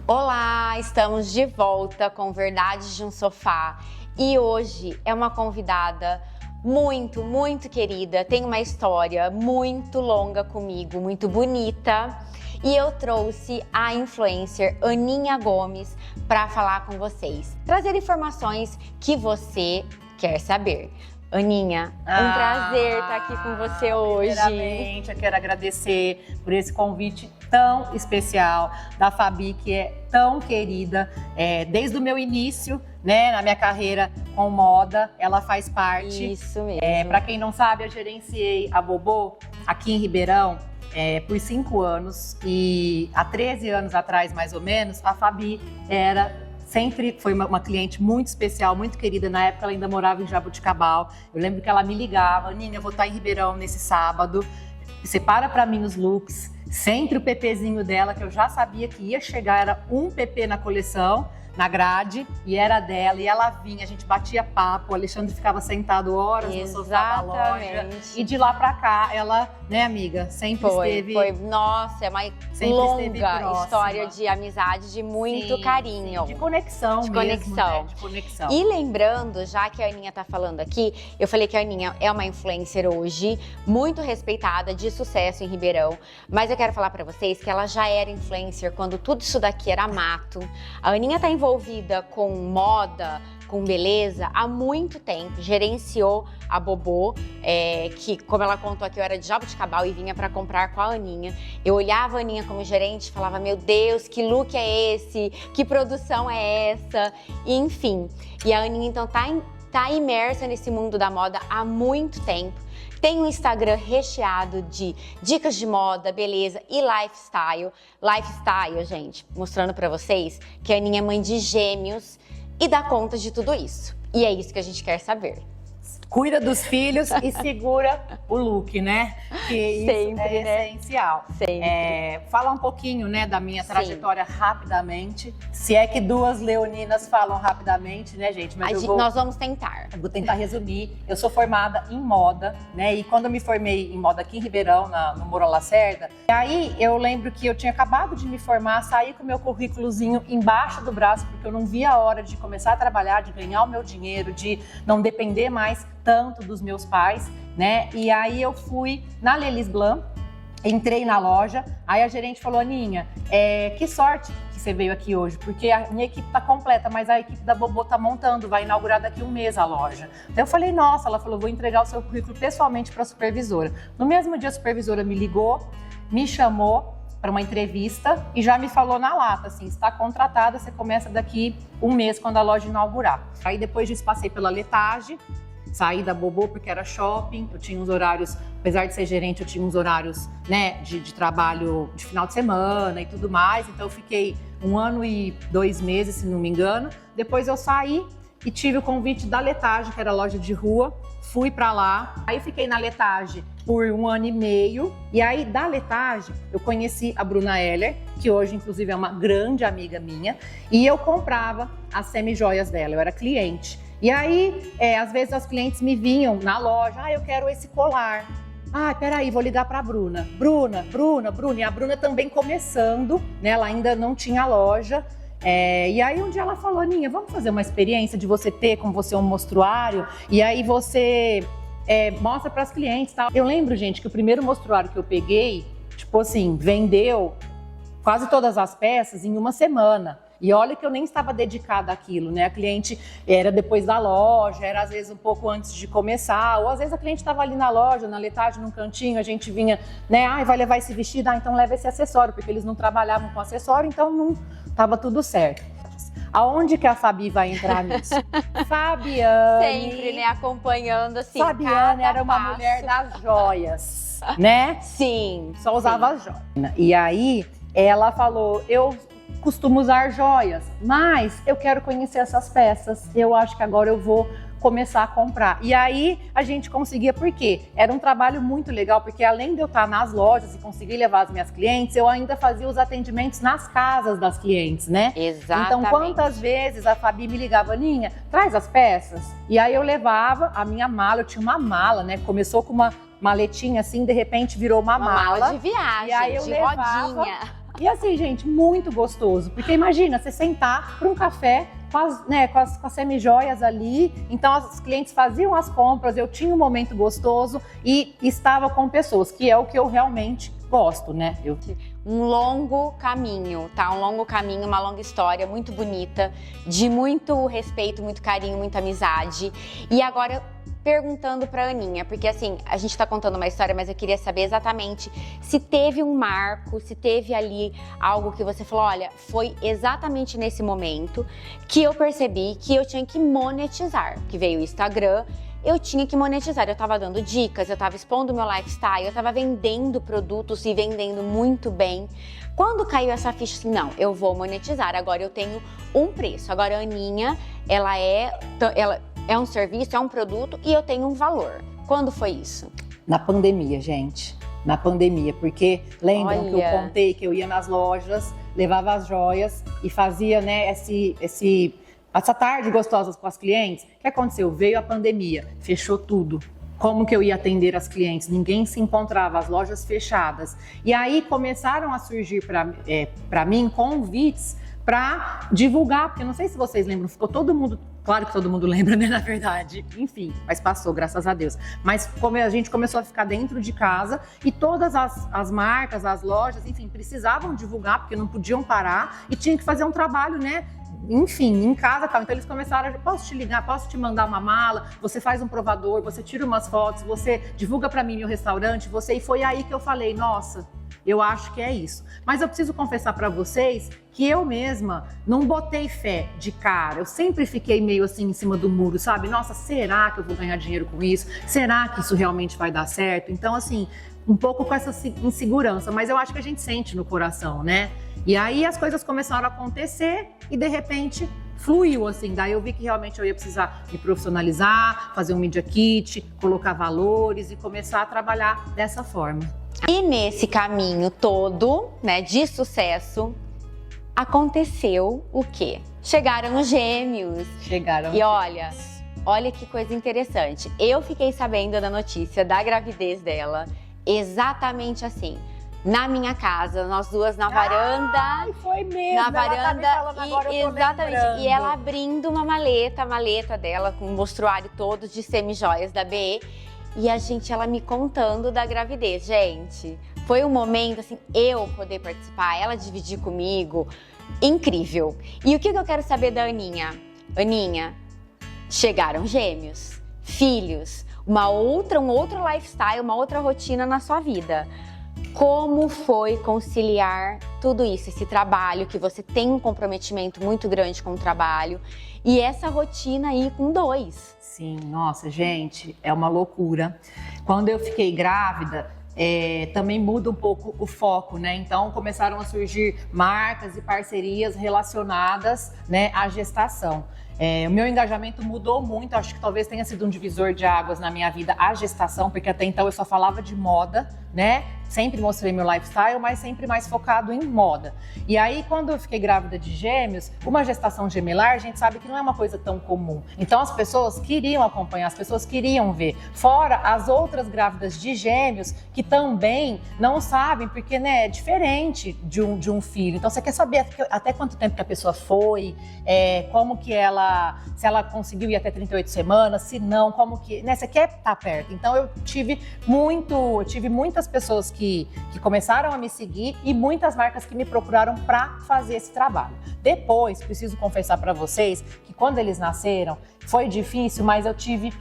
Olá, estamos de volta com Verdades de um Sofá e hoje é uma convidada muito querida, tem uma história muito longa comigo, muito bonita, e eu trouxe a influencer Aninha Gomes para falar com vocês, trazer informações que você quer saber. Aninha, um prazer estar aqui com você hoje. Primeiramente, eu quero agradecer por esse convite tão especial da Fabi, que é tão querida, desde o meu início, né, na minha carreira com moda, ela faz parte. Isso mesmo. Para quem não sabe, eu gerenciei a Bobô aqui em Ribeirão por 5 anos e há 13 anos atrás, mais ou menos, a Fabi sempre foi uma cliente muito especial, muito querida. Na época ela ainda morava em Jaboticabal. Eu lembro que ela me ligava: Aninha, eu vou estar em Ribeirão nesse sábado, separa para mim os looks. Sempre o PPzinho dela, que eu já sabia que ia chegar, era um PP na coleção, na grade, e era dela, e ela vinha, a gente batia papo, o Alexandre ficava sentado horas no sofá da loja, e de lá pra cá, ela, né, amiga, sempre esteve... Nossa, é uma longa história de amizade, de muito carinho. De conexão de mesmo, conexão. Né? De conexão. E lembrando, já que a Aninha tá falando aqui, eu falei que a Aninha é uma influencer hoje, muito respeitada, de sucesso em Ribeirão, mas eu quero falar pra vocês que ela já era influencer quando tudo isso daqui era mato. A Aninha tá envolvida com moda, com beleza, há muito tempo, gerenciou a Bobô, que, como ela contou aqui, eu era de Jaboticabal e vinha para comprar com a Aninha. Eu olhava a Aninha como gerente e falava: meu Deus, que look é esse? Que produção é essa? E, enfim, e a Aninha então tá imersa nesse mundo da moda há muito tempo. Tem um Instagram recheado de dicas de moda, beleza e lifestyle. Lifestyle, gente, mostrando pra vocês que a Aninha é mãe de gêmeos e dá conta de tudo isso. E é isso que a gente quer saber. Cuida dos filhos e segura o look, né? Que Sempre, isso é essencial. Sempre. Fala um pouquinho, né, da minha trajetória rapidamente. Se é que duas leoninas falam rapidamente, né, gente? Mas nós vamos tentar. Eu vou tentar resumir. Eu sou formada em moda, né? E quando eu me formei em moda aqui em Ribeirão, no Mourão Lacerda, aí eu lembro que eu tinha acabado de me formar, saí com o meu currículozinho embaixo do braço, porque eu não via a hora de começar a trabalhar, de ganhar o meu dinheiro, de não depender mais tanto dos meus pais, né? E aí eu fui na Lelis Blanc, entrei na loja, aí a gerente falou: Aninha, que sorte que você veio aqui hoje, porque a minha equipe tá completa, mas a equipe da Bobô tá montando, vai inaugurar daqui 1 mês a loja. Então eu falei: nossa, ela falou: vou entregar o seu currículo pessoalmente para a supervisora. No mesmo dia a supervisora me ligou, me chamou para uma entrevista e já me falou na lata, assim: está contratada, você começa daqui 1 mês quando a loja inaugurar. Aí depois disso passei pela Letage, saí da Bobô porque era shopping, eu tinha uns horários, apesar de ser gerente, eu tinha uns horários, né, de trabalho de final de semana e tudo mais, então eu fiquei 1 ano e 2 meses, se não me engano. Depois eu saí e tive o convite da Letage, que era loja de rua, fui pra lá, aí fiquei na Letage por 1 ano e meio, e aí da Letage eu conheci a Bruna Heller, que hoje inclusive é uma grande amiga minha, e eu comprava as semi-joias dela, eu era cliente. E aí, às vezes as clientes me vinham na loja: eu quero esse colar. Peraí, vou ligar pra Bruna. Bruna. E a Bruna também começando, né? Ela ainda não tinha loja. E aí um dia ela falou: Aninha, vamos fazer uma experiência de você ter com você um mostruário e aí você mostra pras clientes, tal. Eu lembro, gente, que o primeiro mostruário que eu peguei, tipo assim, vendeu quase todas as peças em 1 semana. E olha que eu nem estava dedicada àquilo, né? A cliente era depois da loja, era às vezes um pouco antes de começar, ou às vezes a cliente estava ali na loja, na Letage, num cantinho, a gente vinha, né? Vai levar esse vestido? Então leva esse acessório, porque eles não trabalhavam com acessório, então não estava tudo certo. Aonde que a Fabi vai entrar nisso? Fabiane. Sempre, né? Acompanhando assim. Fabiane era uma mulher das joias, né? Sim. Só usava as joias. E aí ela falou: eu costumo usar joias, mas eu quero conhecer essas peças. Eu acho que agora eu vou começar a comprar. E aí a gente conseguia, porque era um trabalho muito legal, porque além de eu estar nas lojas e conseguir levar as minhas clientes, eu ainda fazia os atendimentos nas casas das clientes, né? Exatamente. Então, quantas vezes a Fabi me ligava: Aninha, traz as peças. E aí eu levava a minha mala, eu tinha uma mala, né? Começou com uma maletinha assim, de repente virou uma mala de viagem, e aí eu de levava rodinha. E assim, gente, muito gostoso. Porque imagina, você sentar para um café com as semi-joias ali. Então, os clientes faziam as compras, eu tinha um momento gostoso e estava com pessoas, que é o que eu realmente gosto, né? Um longo caminho, tá? Um longo caminho, uma longa história muito bonita, de muito respeito, muito carinho, muita amizade. E agora, perguntando pra Aninha, porque assim, a gente tá contando uma história, mas eu queria saber exatamente se teve um marco, se teve ali algo que você falou, olha, foi exatamente nesse momento que eu percebi que eu tinha que monetizar, que veio o Instagram, eu tinha que monetizar, eu tava dando dicas, eu tava expondo meu lifestyle, eu tava vendendo produtos e vendendo muito bem. Quando caiu essa ficha assim, não, eu vou monetizar, agora eu tenho um preço, agora a Aninha, ela é um serviço, é um produto e eu tenho um valor. Quando foi isso? Na pandemia, gente. Na pandemia, porque lembram que eu contei que eu ia nas lojas, levava as joias e fazia, né, essa tarde gostosa com as clientes. O que aconteceu? Veio a pandemia, fechou tudo. Como que eu ia atender as clientes? Ninguém se encontrava, as lojas fechadas. E aí começaram a surgir para mim convites para divulgar, porque não sei se vocês lembram, ficou todo mundo, claro que todo mundo lembra, né, na verdade, enfim, mas passou, graças a Deus. Mas como a gente começou a ficar dentro de casa e todas as marcas, as lojas, enfim, precisavam divulgar, porque não podiam parar e tinha que fazer um trabalho, né, enfim, em casa, tal. Então eles começaram, posso te ligar, posso te mandar uma mala, você faz um provador, você tira umas fotos, você divulga para mim meu restaurante, e foi aí que eu falei, nossa, eu acho que é isso. Mas eu preciso confessar para vocês que eu mesma não botei fé de cara. Eu sempre fiquei meio assim em cima do muro, sabe? Nossa, será que eu vou ganhar dinheiro com isso? Será que isso realmente vai dar certo? Então, assim, um pouco com essa insegurança, mas eu acho que a gente sente no coração, né? E aí as coisas começaram a acontecer e de repente fluiu, assim. Daí eu vi que realmente eu ia precisar me profissionalizar, fazer um Media Kit, colocar valores e começar a trabalhar dessa forma. E nesse caminho todo, né, de sucesso, aconteceu o quê? Chegaram os gêmeos. E olha que coisa interessante. Eu fiquei sabendo da notícia da gravidez dela exatamente assim. Na minha casa, nós duas na varanda. Ai, foi mesmo. Na varanda. Agora, exatamente. E ela abrindo uma maleta, a maleta dela com o mostruário todo de semi-joias da BE. E ela me contando da gravidez. Gente, foi um momento, assim, eu poder participar, ela dividir comigo, incrível. E o que eu quero saber da Aninha? Aninha, chegaram gêmeos, filhos, um outro lifestyle, uma outra rotina na sua vida. Como foi conciliar tudo isso, esse trabalho, que você tem um comprometimento muito grande com o trabalho, e essa rotina aí com dois? Sim, nossa, gente, é uma loucura. Quando eu fiquei grávida, também muda um pouco o foco, né? Então começaram a surgir marcas e parcerias relacionadas, né, à gestação. O meu engajamento mudou muito, acho que talvez tenha sido um divisor de águas na minha vida, a gestação, porque até então eu só falava de moda, né? Sempre mostrei meu lifestyle, mas sempre mais focado em moda. E aí, quando eu fiquei grávida de gêmeos, uma gestação gemelar, a gente sabe que não é uma coisa tão comum. Então, as pessoas queriam acompanhar, as pessoas queriam ver. Fora as outras grávidas de gêmeos, que também não sabem, porque, né, é diferente de um filho. Então, você quer saber até quanto tempo que a pessoa foi, como que se ela conseguiu ir até 38 semanas, se não, como que, né, você quer estar perto. Então, eu tive muitas pessoas que começaram a me seguir e muitas marcas que me procuraram para fazer esse trabalho. Depois, preciso confessar para vocês que quando eles nasceram, foi difícil, mas eu tive,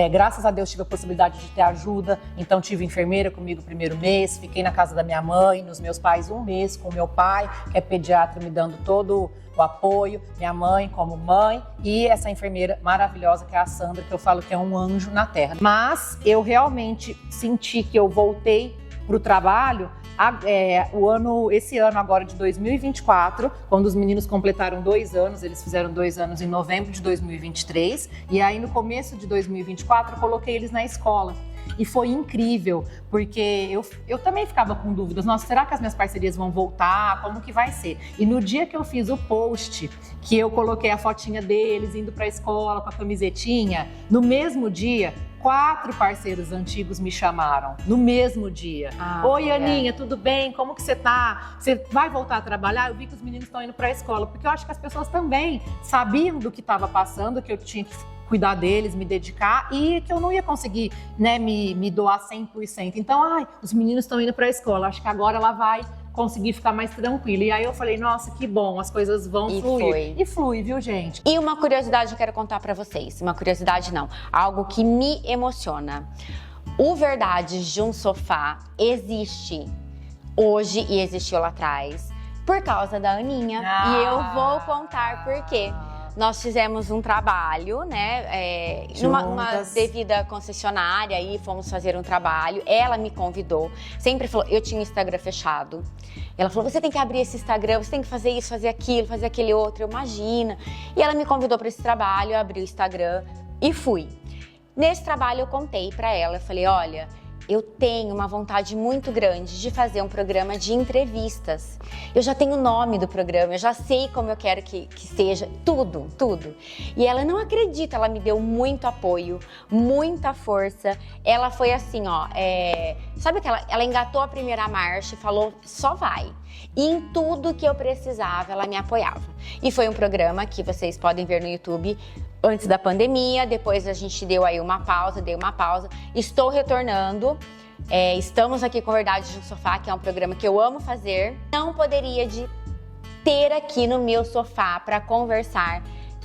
graças a Deus, tive a possibilidade de ter ajuda. Então, tive enfermeira comigo o primeiro mês, fiquei na casa da minha mãe, nos meus pais um mês, com meu pai, que é pediatra, me dando todo o apoio, minha mãe como mãe e essa enfermeira maravilhosa que é a Sandra, que eu falo que é um anjo na terra. Mas eu realmente senti que eu voltei para o trabalho esse ano agora de 2024, quando os meninos completaram 2 anos, eles fizeram 2 anos em novembro de 2023, e aí no começo de 2024 eu coloquei eles na escola. E foi incrível, porque eu também ficava com dúvidas. Nossa, será que as minhas parcerias vão voltar? Como que vai ser? E no dia que eu fiz o post, que eu coloquei a fotinha deles indo para a escola com a camisetinha, no mesmo dia, 4 parceiros antigos me chamaram no mesmo dia. Oi, Aninha, tudo bem? Como que você tá? Você vai voltar a trabalhar? Eu vi que os meninos estão indo para a escola, porque eu acho que as pessoas também sabiam do que estava passando, que eu tinha que cuidar deles, me dedicar e que eu não ia conseguir, né, me doar 100%. Então, os meninos estão indo para a escola, acho que agora ela vai conseguir ficar mais tranquila. E aí eu falei, nossa, que bom, as coisas vão fluir. E flui, viu, gente? E uma curiosidade eu quero contar pra vocês. Uma curiosidade não, algo que me emociona. O Verdades de um Sofá existe hoje e existiu lá atrás por causa da Aninha. E eu vou contar por quê. Nós fizemos um trabalho, né, numa devida concessionária, e fomos fazer um trabalho. Ela me convidou, sempre falou, eu tinha o Instagram fechado. Ela falou, você tem que abrir esse Instagram, você tem que fazer isso, fazer aquilo, fazer aquele outro, imagina. E ela me convidou para esse trabalho, eu abri o Instagram e fui. Nesse trabalho eu contei para ela, eu falei, olha, eu tenho uma vontade muito grande de fazer um programa de entrevistas. Eu já tenho o nome do programa, eu já sei como eu quero que seja, tudo. E ela não acredita, ela me deu muito apoio, muita força. Ela foi assim, ó, sabe que ela engatou a primeira marcha e falou, só vai. E em tudo que eu precisava, ela me apoiava. E foi um programa que vocês podem ver no YouTube antes da pandemia, depois a gente dei uma pausa. Estou retornando, estamos aqui com Verdades de um Sofá, que é um programa que eu amo fazer. Não poderia ter aqui no meu sofá para conversar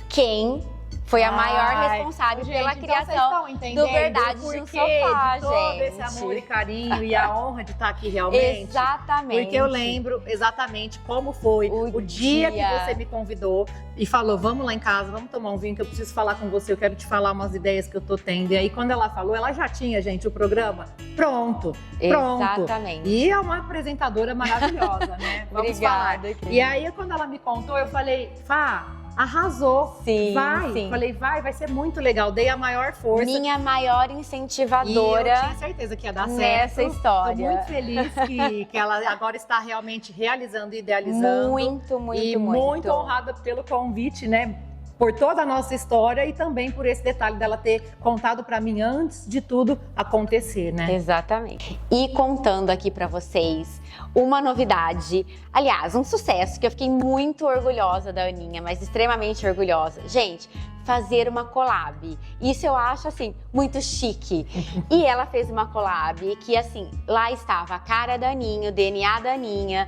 quem foi a maior responsável pela criação do Verdades de um Sofá, de todo esse amor e carinho e a honra de estar aqui realmente. Exatamente. Porque eu lembro exatamente como foi o dia que você me convidou e falou, vamos lá em casa, vamos tomar um vinho que eu preciso falar com você, eu quero te falar umas ideias que eu tô tendo. E aí quando ela falou, ela já tinha, gente, o programa pronto. Exatamente. E é uma apresentadora maravilhosa, né? Vamos falar. E aí quando ela me contou, eu falei, Fá, arrasou, sim. Falei, vai ser muito legal, dei a maior força. Minha maior incentivadora. E eu tinha certeza que ia dar certo. Nessa história. Tô muito feliz que ela agora está realmente realizando e idealizando. Muito. E muito honrada pelo convite, né? Por toda a nossa história e também por esse detalhe dela ter contado para mim antes de tudo acontecer, né? Exatamente. E contando aqui para vocês uma novidade, aliás, um sucesso que eu fiquei muito orgulhosa da Aninha, mas extremamente orgulhosa. Gente, fazer uma collab. Isso eu acho, assim, muito chique. E ela fez uma collab que, assim, lá estava a cara da Aninha, o DNA da Aninha,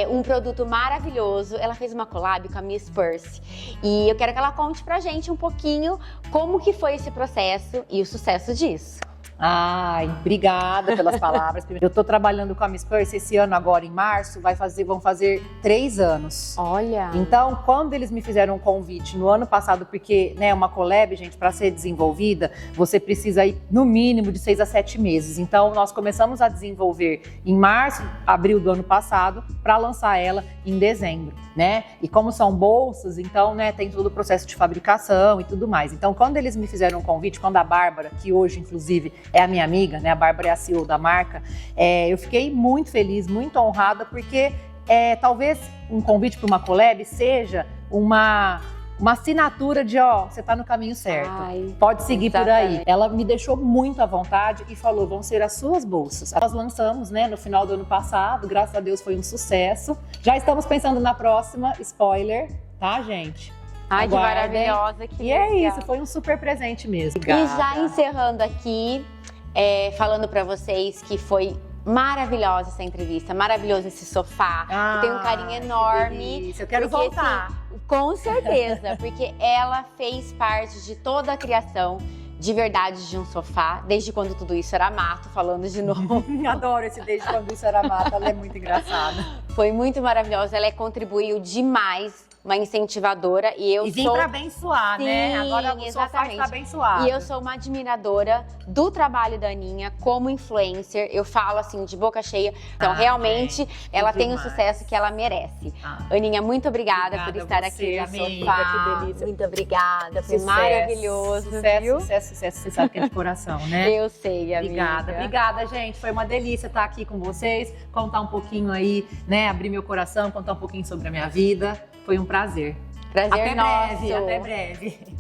um produto maravilhoso. Ela fez uma collab com a Miss Percy. E eu quero que ela conte pra gente um pouquinho como que foi esse processo e o sucesso disso. Ai, obrigada pelas palavras. Eu tô trabalhando com a Miss Percy esse ano agora, em março, vão fazer 3 anos. Olha! Então, quando eles me fizeram um convite no ano passado, porque, né, uma collab, gente, para ser desenvolvida, você precisa ir no mínimo de 6 a 7 meses. Então, nós começamos a desenvolver em março, abril do ano passado, para lançar ela em dezembro, né? E como são bolsas, então, né, tem todo o processo de fabricação e tudo mais. Então, quando eles me fizeram um convite, quando a Bárbara, que hoje, inclusive, é a minha amiga, né? A Bárbara é a CEO da marca. Eu fiquei muito feliz, muito honrada, porque talvez um convite para uma collab seja uma assinatura de, você tá no caminho certo. Pode seguir exatamente. Por aí. Ela me deixou muito à vontade e falou, vão ser as suas bolsas. Nós lançamos, né, no final do ano passado, graças a Deus foi um sucesso. Já estamos pensando na próxima, spoiler, tá, gente? Ai, aguardem. Que maravilhosa, que legal. É isso, foi um super presente mesmo. E já encerrando aqui, falando pra vocês que foi maravilhosa essa entrevista, maravilhoso esse sofá. Eu tenho um carinho enorme. Eu quero voltar. Assim, com certeza, porque ela fez parte de toda a criação de Verdades de um Sofá, desde quando tudo isso era mato, falando de novo. Adoro esse desde quando isso era mato, ela é muito engraçada. Foi muito maravilhosa, ela contribuiu demais, uma incentivadora, e vim para abençoar, sim, né? Agora o Sofá está abençoado. E eu sou uma admiradora do trabalho da Aninha como influencer, eu falo assim de boca cheia, então realmente ela tem o sucesso que ela merece. Aninha, muito obrigada por estar aqui no Sofá. Que delícia. Muito obrigada, foi maravilhoso. Sucesso, você sabe que é de coração, né? Eu sei, amiga. Obrigada, gente, foi uma delícia estar aqui com vocês, contar um pouquinho aí, né, abrir meu coração, contar um pouquinho sobre a minha vida. Foi um prazer. Prazer nosso. Até breve.